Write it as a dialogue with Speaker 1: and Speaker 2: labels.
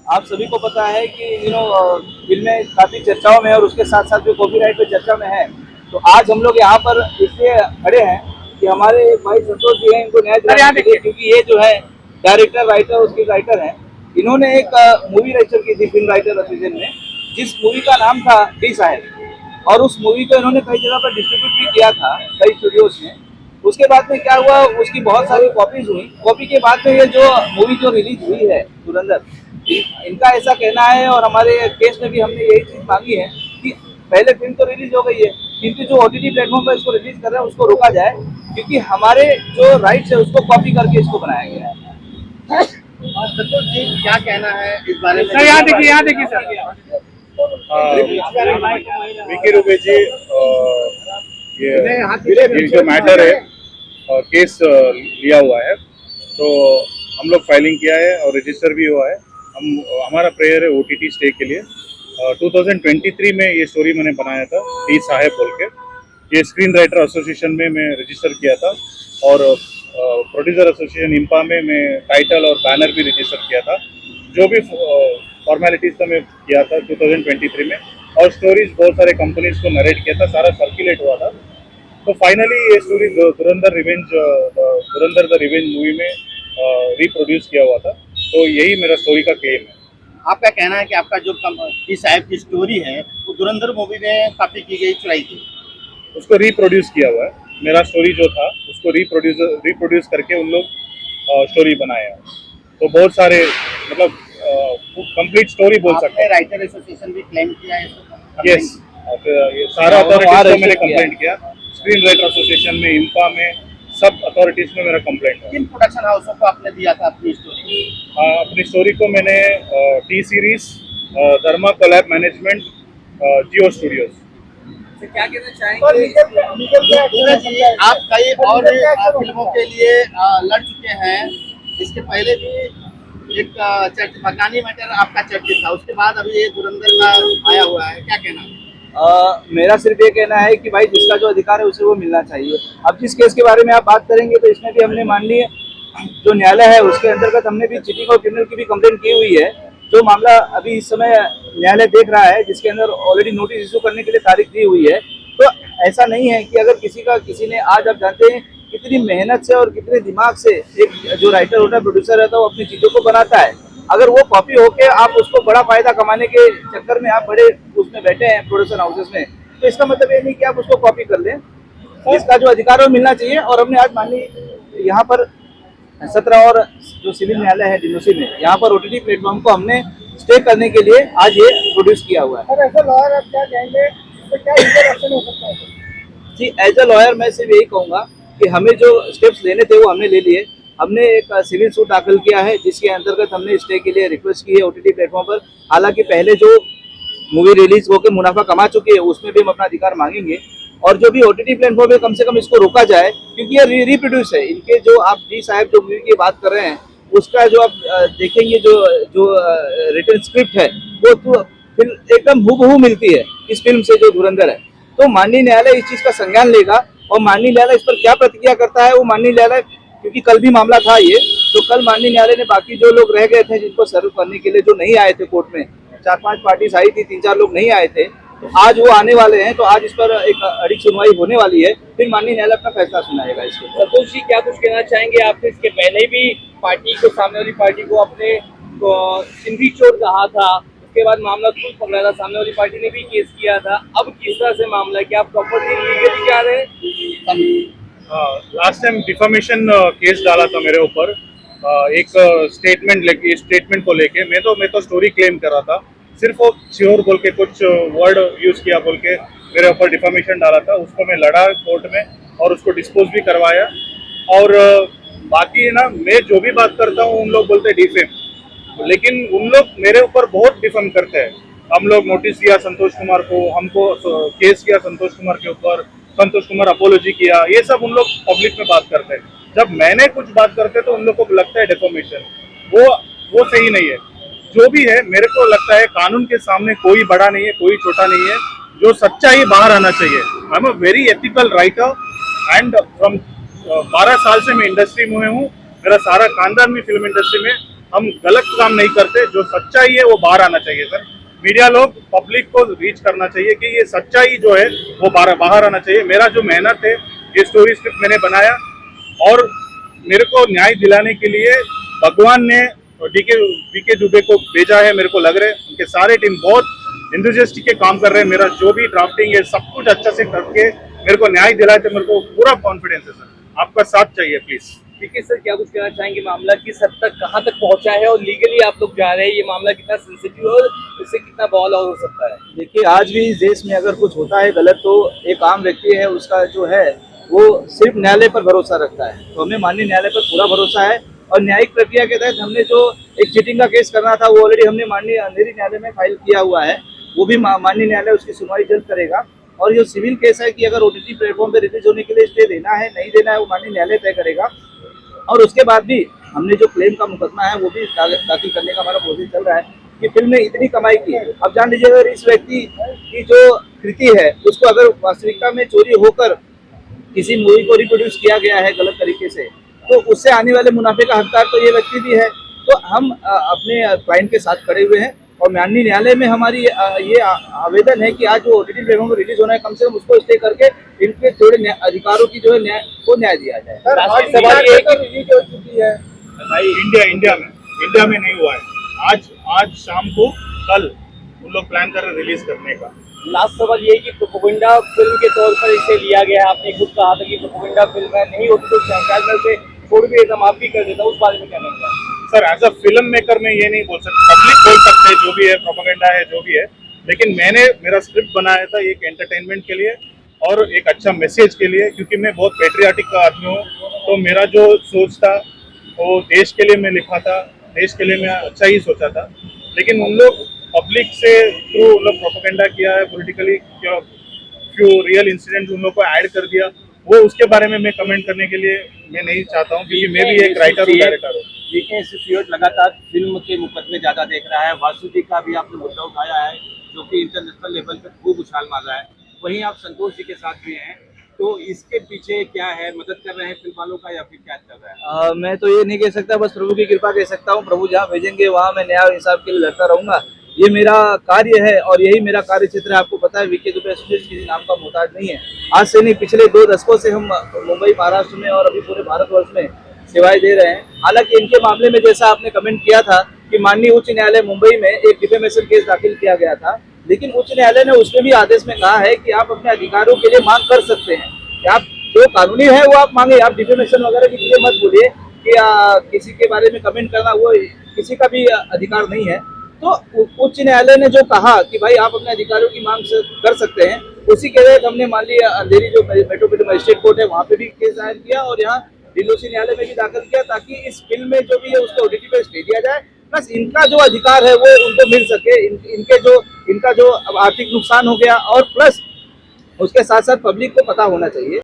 Speaker 1: आप सभी को पता है कि फिल्में काफी चर्चाओं में और उसके साथ साथ भी कॉपीराइट पे चर्चा में है। तो आज हम लोग यहाँ पर इसलिए खड़े हैं कि हमारे भाई संतोष जी हैं, इनको न्याय दिलाने के लिए, क्योंकि ये जो है डायरेक्टर राइटर उसके राइटर हैं। इन्होंने एक मूवी रजिस्टर की थी फिल्म राइटर एसोसिएशन में, जिस मूवी का नाम था डी साहब, और उस मूवी को इन्होंने कई जगह पर डिस्ट्रीब्यूट भी किया था कई स्टूडियोज में। उसके बाद में क्या हुआ, उसकी बहुत सारी कॉपीज हुई। कॉपी के बाद में ये जो मूवी जो रिलीज हुई है धुरंधर, इनका ऐसा कहना है और हमारे केस में भी हमने यही चीज मांगी है कि पहले फिल्म तो रिलीज हो गई है, किंतु जो ओटीटी प्लेटफॉर्म पर इसको रिलीज कर रहे हैं उसको रोका जाए, क्योंकि हमारे जो राइट्स है उसको कॉपी करके इसको बनाया गया है।
Speaker 2: संतोष जी क्या कहना है इस बारे में?
Speaker 3: सर यहाँ देखिए सर।
Speaker 4: विकी रुबे जी, ये जो मैटर है केस लिया हुआ है, तो हम लोग फाइलिंग किया है और रजिस्टर भी हुआ है। हमारा प्रेयर है ओटीटी स्टे के लिए। 2023 में ये स्टोरी मैंने बनाया था, डी साहब बोल के। ये स्क्रीन राइटर एसोसिएशन में मैं रजिस्टर किया था और प्रोड्यूसर एसोसिएशन इंपा में मैं टाइटल और बैनर भी रजिस्टर किया था। जो भी फॉर्मेलिटीज था मैं किया था 2023 में, और स्टोरीज बहुत सारे कंपनीज को नरेट किया था, सारा सर्कुलेट हुआ था। तो फाइनली ये story Dhurandhar the revenge movie में रिप्रोड्यूस किया हुआ था। तो यही मेरा स्टोरी का क्लेम है।
Speaker 2: आपका कहना है कि आपका जो डी साहब की स्टोरी है वो धुरंधर मूवी में कॉपी की गई, चुराई गई,
Speaker 4: उसको रिप्रोड्यूस किया हुआ है। मेरा स्टोरी जो था उसको रिप्रोड्यूस करके उन लोग स्टोरी बनाया। तो बहुत सारे मतलब कंप्लीट स्टोरी बोल सकते हैं।
Speaker 2: राइटर एसोसिएशन भी क्लेम किया है इसको?
Speaker 4: यस, ये सारा अथॉरिटीज को मैंने कंप्लेंट किया। स्क्रीन राइटर एसोसिएशन में, इंपा में, सब अथॉरिटीज में मेरा कंप्लेंट है।
Speaker 2: किन प्रोडक्शन हाउसों को आपने दिया था अपनी स्टोरी?
Speaker 4: अपनी स्टोरी को मैंने टी सीरीज, धर्मा कोलैब मैनेजमेंट, जियो स्टूडियोज।
Speaker 1: क्या कहना चाहेंगे?
Speaker 2: आप कई और फिल्मों के लिए लड़ चुके हैं। इसके पहले भी एक मकानी मैटर आपका चर्चित था, उसके बाद अभी ये धुरंधर का आया हुआ है, क्या कहना है?
Speaker 1: मेरा सिर्फ ये कहना है कि भाई जिसका जो अधिकार है उसे वो मिलना चाहिए। अब जिस केस के बारे में आप बात करेंगे तो इसमें भी हमने मान ली जो न्यायालय है उसके अंतर्गत हमने भी चीटिंग और क्रिमिनल की भी कंप्लेंट की हुई है। जो मामला अभी इस समय न्यायालय देख रहा है, जिसके अंदर ऑलरेडी नोटिस इशू करने के लिए तारीख दी हुई है। तो ऐसा नहीं है कि अगर किसी ने, आज आप जानते हैं कितनी मेहनत से और कितने दिमाग से एक जो राइटर होता है, प्रोड्यूसर रहता है, वो अपनी चीजों को बनाता है। अगर वो कॉपी होके आप उसको बड़ा फायदा कमाने के चक्कर में आप बड़े उसमें बैठे हैं प्रोडक्शन हाउसेस में, तो इसका मतलब ये नहीं कि आप उसको कॉपी कर लें। इसका जो अधिकार है वो मिलना चाहिए। और हमने आज मान ली यहाँ पर 17 और जो सिविल न्यायालय है डिमोसी में, यहाँ पर ओटीटी प्लेटफॉर्म को हमने स्टे करने के लिए आज ये प्रोड्यूस किया हुआ है।
Speaker 3: सर एज अ लॉयर आप क्या कहेंगे, तो क्या इंटरप्शन हो सकता है?
Speaker 1: जी, एज अ लॉयर मैं सिर्फ यही कहूँगा कि हमें जो स्टेप्स लेने थे वो हमने ले लिए। हमने एक सिविल सूट दाखिल किया है, जिसके अंतर्गत हमने स्टे के लिए रिक्वेस्ट की है ओटीटी प्लेटफॉर्म पर। हालांकि पहले जो मूवी रिलीज होकर मुनाफा कमा चुकी है उसमें भी हम अपना अधिकार मांगेंगे, और जो भी ओटीटी प्लेटफॉर्म पे कम से कम इसको रोका जाए, क्योंकि ये रिप्रोड्यूस है। इनके जो आप डी साहब जो मूवी की बात कर रहे हैं उसका जो आप देखेंगे जो रिटन स्क्रिप्ट है वो तो फिर एकदम हूबहू मिलती है इस फिल्म से जो धुरंधर है। तो माननीय न्यायालय इस चीज का संज्ञान लेगा और माननीय न्यायालय इस पर क्या प्रतिक्रिया करता है वो माननीय न्यायालय, क्योंकि कल भी मामला था ये, तो कल माननीय न्यायालय ने बाकी जो लोग रह गए थे जिनको सर्व करने के लिए, जो नहीं आए थे कोर्ट में, 4-5 पार्टीज आई थी, 3-4 लोग नहीं आए थे, तो आज वो आने वाले हैं। तो आज इस पर एक अड़िग सुनवाई होने वाली है, फिर माननीय न्यायालय अपना फैसला सुनाएगा इसके।
Speaker 5: संतोष जी क्या कुछ कहना चाहेंगे? आपने इसके पहले भी पार्टी को, सामने वाली पार्टी को अपने सिंधी चोर कहा था, उसके बाद मामला खुद पकड़ा था, सामने वाली पार्टी ने भी केस किया था। अब किस तरह से मामला है, क्या आप प्रॉपर्टी लीगली जा रहे हैं?
Speaker 4: लास्ट टाइम डिफामेशन केस डाला था मेरे ऊपर, एक स्टेटमेंट को लेके। मैं तो स्टोरी क्लेम कर रहा था, सिर्फ वो श्योर बोल के कुछ वर्ड यूज किया बोल के मेरे ऊपर डिफामेशन डाला था। उसको मैं लड़ा कोर्ट में और उसको डिस्पोज भी करवाया। और बाकी ना, मैं जो भी बात करता हूँ उन लोग बोलते हैं डिफेम, लेकिन उन लोग मेरे ऊपर बहुत डिफेम करते हैं। हम लोग नोटिस किया संतोष कुमार को, हमको केस किया संतोष कुमार के ऊपर, संतोष कुमार अपोलॉजी किया, ये सब उन लोग पब्लिक में बात करते हैं। जब मैंने कुछ बात करते तो उन लोग को लगता है डिफॉर्मेशन। वो सही नहीं है। जो भी है, मेरे को लगता है कानून के सामने कोई बड़ा नहीं है, कोई छोटा नहीं है। जो सच्चाई बाहर आना चाहिए। I am a very ethical writer and from 12 साल से मैं इंडस्ट्री में हूँ। मेरा सारा खानदान भी फिल्म इंडस्ट्री में, हम गलत काम नहीं करते, जो सच्चाई है वो बाहर आना चाहिए सर। मीडिया लोग पब्लिक को रीच करना चाहिए कि ये सच्चाई जो है वो बाहर आना चाहिए। मेरा जो मेहनत है, ये स्टोरी स्क्रिप्ट मैंने बनाया और मेरे को न्याय दिलाने के लिए भगवान ने वीके दुबे को भेजा है। मेरे को लग रहा है उनके सारे टीम बहुत इंथुजियास्टिक के काम कर रहे हैं। मेरा जो भी ड्राफ्टिंग है सब कुछ अच्छा से करके मेरे को न्याय दिलाए, तो मेरे को पूरा कॉन्फिडेंस है सर। आपका साथ चाहिए प्लीज।
Speaker 5: ठीक है सर, क्या कुछ कहना चाहेंगे? मामला किस हद तक कहाँ तक पहुंचा है और लीगली आप लोग जा रहे हैं, ये मामला कितना सेंसिटिव है और इससे कितना बवाल और हो सकता है?
Speaker 1: देखिए, आज भी इस देश में अगर कुछ होता है गलत, तो एक आम व्यक्ति है उसका जो है वो सिर्फ न्यायालय पर भरोसा रखता है। तो हमें माननीय न्यायालय पर पूरा भरोसा है और न्यायिक प्रक्रिया के तहत हमने जो एक चीटिंग का केस करना था वो ऑलरेडी हमने माननीय अंधेरी न्यायालय में फाइल किया हुआ है। वो भी माननीय न्यायालय उसकी सुनवाई जल्द करेगा। और ये सिविल केस है कि अगर ओटीटी प्लेटफॉर्म पे रिलीज होने के लिए स्टे देना है नहीं देना है, वो माननीय न्यायालय तय करेगा। और उसके बाद भी हमने जो क्लेम का मुकदमा है वो भी दाखिल करने का हमारा प्रोसेस चल रहा है कि फिल्म ने इतनी कमाई की। अब जान लीजिए, अगर इस व्यक्ति की जो कृति है उसको अगर वास्तविकता में चोरी होकर किसी मूवी को रिप्रोड्यूस किया गया है गलत तरीके से, तो उससे आने वाले मुनाफे का हकदार तो ये व्यक्ति भी है। तो हम अपने क्लाइंट के साथ खड़े हुए हैं और माननीय न्यायालय में हमारी ये आवेदन है कि आज जो ओटीटी प्लेटफॉर्म पर रिलीज होना है, कम से कम उसको स्टे करके इनके थोड़े अधिकारों की जो है न्याय दिया जाए।
Speaker 5: सवाल ये है कि
Speaker 3: रिलीज हो चुकी है
Speaker 4: भाई इंडिया में नहीं हुआ है। आज शाम को कल उन लोग प्लान कर रहे रिलीज करने का।
Speaker 5: लास्ट सवाल ये है कि प्रोपेगेंडा फिल्म के तौर पर इसे लिया गया है। आपने खुद कहा था कि प्रोपेगेंडा फिल्म है, नहीं होती तो शायद मैं उसे छोड़ भी देता, माफ भी कर देता। उस बारे में क्या कहना है
Speaker 4: sir? As a film maker मैं ये नहीं बोल सकता, पब्लिक बोल सकते हैं जो भी है, प्रोपेगेंडा है जो भी है, लेकिन मैंने मेरा स्क्रिप्ट बनाया था एक एंटरटेनमेंट के लिए और एक अच्छा मैसेज के लिए, क्योंकि मैं बहुत पेट्रियाटिक का आदमी हूँ। तो मेरा जो सोच था वो देश के लिए मैं लिखा था, देश के लिए मैं अच्छा ही सोचा था। लेकिन उन लोग पब्लिक से थ्रू उन लोग प्रोपेगेंडा किया है, पॉलिटिकली फ्यू रियल इंसिडेंट उन लोग को ऐड कर दिया। वो उसके बारे में मैं कमेंट करने के लिए मैं नहीं चाहता हूँ, क्योंकि मैं भी एक राइटर हूँ, डायरेक्टर हूँ।
Speaker 6: वीके इंस्टीट्यूट लगातार फिल्म के मुकदमे ज्यादा देख रहा है। वासु जी का भी आपने मुद्दा उठाया है जो कि इंटरनेशनल लेवल पे खूब उछाल मार रहा है। वहीं आप संतोष जी के साथ भी हैं, तो इसके पीछे क्या है? मदद कर रहे हैं फिल्म वालों का या फिर क्या चल रहा है?
Speaker 1: मैं तो ये नहीं कह सकता, बस प्रभु की कृपा कह सकता हूँ। प्रभु जहाँ भेजेंगे वहाँ मैं न्याय और इंसाफ के लिए लड़ता रहूंगा। ये मेरा कार्य है और यही मेरा कार्य क्षेत्र है। आपको पता है, वीके दुबे एसोसिएशन किसी नाम का मोहताज नहीं है। आज से नहीं, पिछले 2 दशकों से हम मुंबई, महाराष्ट्र में और अभी पूरे भारतवर्ष में सेवाएं दे रहे हैं। हालांकि इनके मामले में जैसा आपने कमेंट किया था कि माननीय उच्च न्यायालय मुंबई में एक डिफेमेशन केस दाखिल किया गया था, लेकिन उच्च न्यायालय ने उसमें भी आदेश में कहा है कि आप अपने अधिकारों के लिए मांग कर सकते हैं। कि आप जो कानूनी है वो आप मांगे, आप डिफेमेशन वगैरह की चीजें मत बोलिए कि किसी के बारे में कमेंट करना वो किसी का भी अधिकार नहीं है। तो उच्च न्यायालय ने जो कहा कि भाई आप अपने अधिकारों की मांग कर सकते हैं, उसी के तहत हमने मान लिया अंधेरी जो मेट्रोपोलिटन मजिस्ट्रेट कोर्ट है वहाँ पे भी केस दायर किया और यहाँ दिल्ली न्यायालय में भी दाखिल किया, ताकि इस फिल्म में जो भी है उसको ओटीटी पे स्टे दिया जाए। प्लस इनका जो अधिकार है वो उनको मिल सके, इनका जो आर्थिक नुकसान हो गया, और प्लस उसके साथ साथ पब्लिक को पता होना चाहिए।